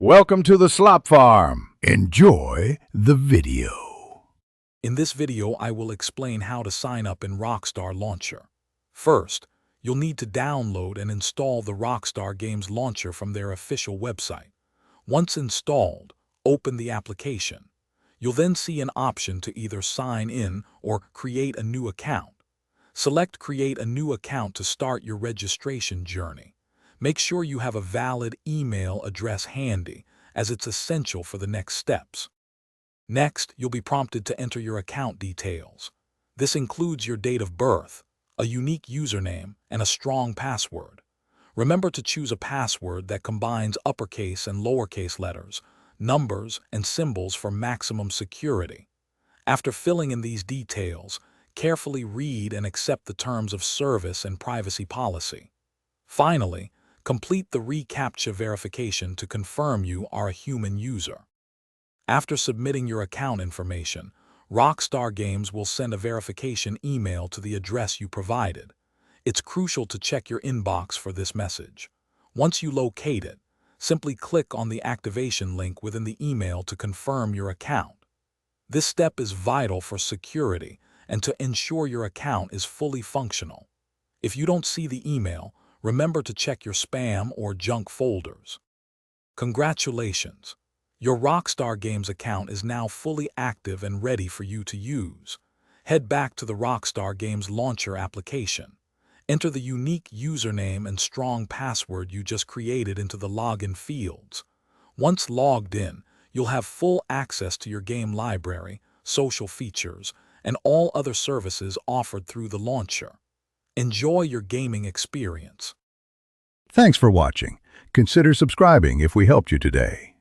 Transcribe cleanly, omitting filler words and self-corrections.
Welcome to the Slop Farm. Enjoy the video. In this video, I will explain how to sign up in Rockstar Launcher. First, you'll need to download and install the Rockstar Games launcher from their official website. Once installed, open the application. You'll then see an option to either sign in or create a new account. Select Create a New Account to start your registration journey. Make sure you have a valid email address handy, as it's essential for the next steps. Next, you'll be prompted to enter your account details. This includes your date of birth, a unique username, and a strong password. Remember to choose a password that combines uppercase and lowercase letters, numbers, and symbols for maximum security. After filling in these details, carefully read and accept the terms of service and privacy policy. Finally, complete the reCAPTCHA verification to confirm you are a human user. After submitting your account information, Rockstar Games will send a verification email to the address you provided. It's crucial to check your inbox for this message. Once you locate it, simply click on the activation link within the email to confirm your account. This step is vital for security and to ensure your account is fully functional. If you don't see the email, remember to check your spam or junk folders. Congratulations! Your Rockstar Games account is now fully active and ready for you to use. Head back to the Rockstar Games Launcher application. Enter the unique username and strong password you just created into the login fields. Once logged in, you'll have full access to your game library, social features, and all other services offered through the launcher. Enjoy your gaming experience. Thanks for watching. Consider subscribing if we helped you today.